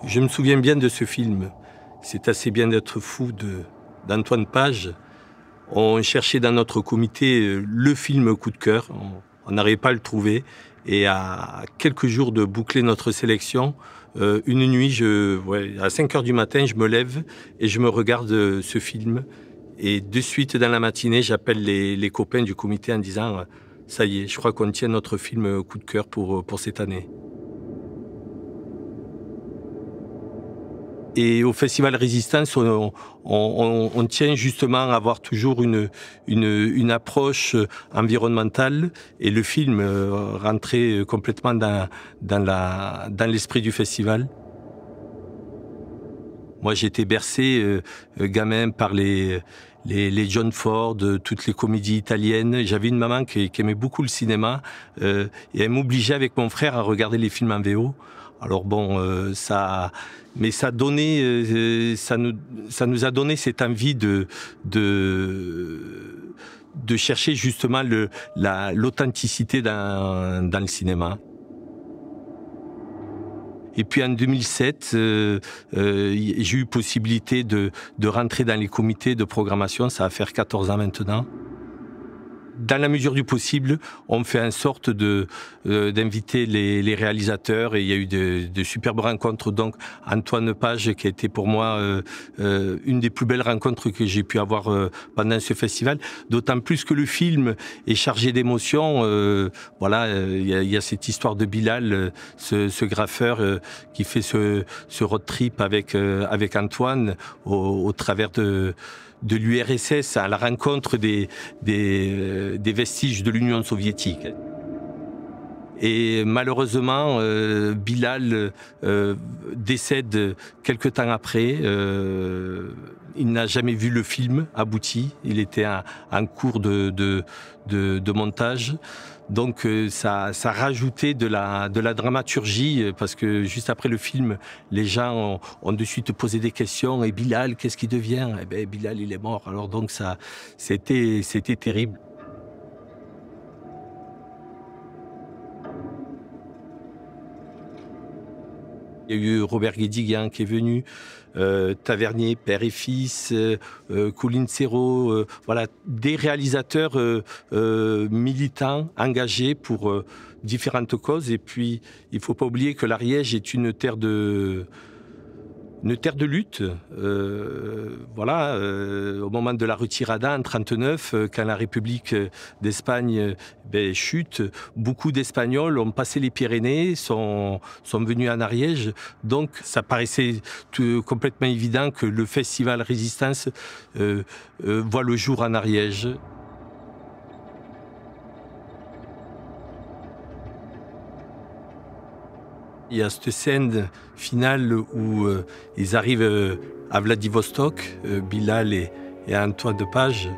Je me souviens bien de ce film. C'est assez bien d'être fou d'Antoine Page. On cherchait dans notre comité le film coup de cœur. On n'arrivait pas à le trouver. Et à quelques jours de boucler notre sélection, une nuit, à 5 heures du matin, je me lève et je me regarde ce film. Et de suite, dans la matinée, j'appelle les copains du comité en disant ça y est, je crois qu'on tient notre film coup de cœur pour cette année. Et au Festival Résistance, on tient justement à avoir toujours une approche environnementale et le film rentrait complètement dans l'esprit du festival. Moi, j'ai été bercé, gamin, par les John Ford, toutes les comédies italiennes. J'avais une maman qui aimait beaucoup le cinéma et elle m'obligeait avec mon frère à regarder les films en VO. Alors bon, mais ça donnait, ça nous a donné cette envie de chercher justement l'authenticité dans le cinéma. Et puis en 2007, j'ai eu possibilité de rentrer dans les comités de programmation. Ça va faire 14 ans maintenant. Dans la mesure du possible, on fait en sorte d'inviter les réalisateurs et il y a eu de superbes rencontres. Donc Antoine Page, qui a été pour moi une des plus belles rencontres que j'ai pu avoir pendant ce festival, d'autant plus que le film est chargé d'émotions. Il y a cette histoire de Bilal, ce graffeur qui fait ce road trip avec Antoine au travers de l'URSS à la rencontre des vestiges de l'Union soviétique. Et malheureusement, Bilal décède quelque temps après. Il n'a jamais vu le film abouti. Il était en cours de montage. Donc ça rajoutait de la dramaturgie parce que juste après le film, les gens ont de suite posé des questions. Et Bilal, qu'est-ce qu'il devient? Eh ben, Bilal, il est mort. Alors donc c'était terrible. Il y a eu Robert Guédiguian qui est venu, Tavernier, père et fils, Colin Serrault, voilà, des réalisateurs militants, engagés pour différentes causes. Et puis, il ne faut pas oublier que l'Ariège est une terre de lutte. Au moment de la retirada en 1939, quand la République d'Espagne chute, beaucoup d'Espagnols ont passé les Pyrénées, sont venus en Ariège. Donc ça paraissait complètement évident que le festival Résistance voit le jour en Ariège. Il y a cette scène finale où ils arrivent à Vladivostok, Bilal et Antoine de Page.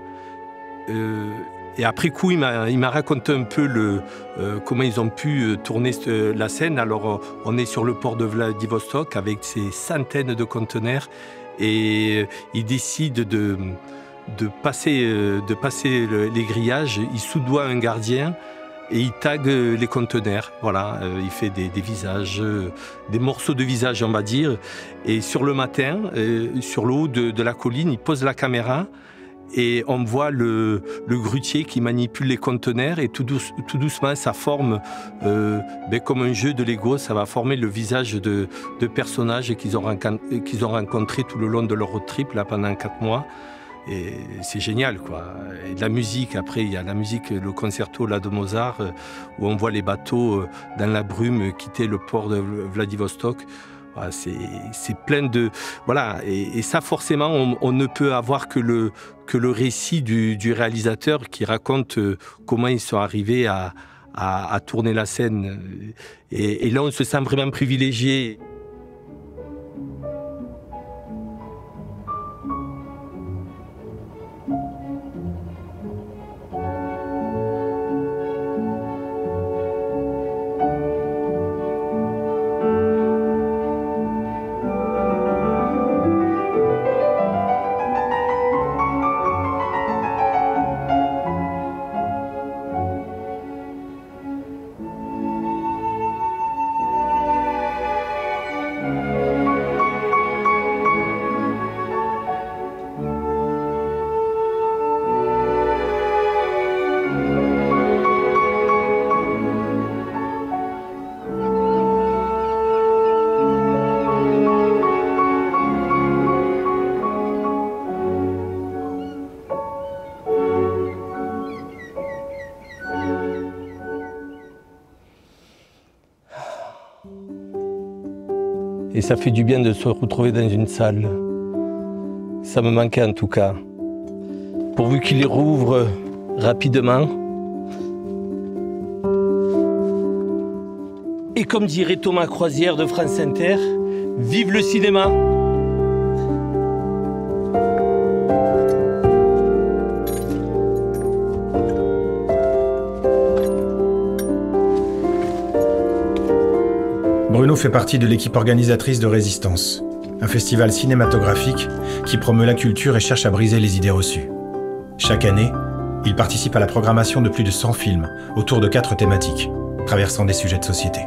Et après coup, il m'a raconté un peu comment ils ont pu tourner la scène. Alors, on est sur le port de Vladivostok avec ces centaines de conteneurs et ils décident de passer les grillages. Ils soudoient un gardien. Et il tag les conteneurs, voilà, il fait des visages, des morceaux de visage on va dire. Et sur le matin, sur le haut de la colline, il pose la caméra et on voit le grutier qui manipule les conteneurs et tout doucement ça forme, comme un jeu de Lego, ça va former le visage de personnages qu'ils ont rencontrés tout le long de leur road trip là, pendant 4 mois. Et c'est génial, quoi. Et de la musique, après, il y a la musique, le concerto là, de Mozart, où on voit les bateaux dans la brume quitter le port de Vladivostok. Voilà, c'est plein de... Voilà, et ça, forcément, on ne peut avoir que le récit du réalisateur qui raconte comment ils sont arrivés à tourner la scène. Et là, on se sent vraiment privilégié. Et ça fait du bien de se retrouver dans une salle. Ça me manquait en tout cas. Pourvu qu'il les rouvre rapidement. Et comme dirait Thomas Croisière de France Inter, vive le cinéma! Bruno fait partie de l'équipe organisatrice de Résistance, un festival cinématographique qui promeut la culture et cherche à briser les idées reçues. Chaque année, il participe à la programmation de plus de 100 films autour de 4 thématiques, traversant des sujets de société.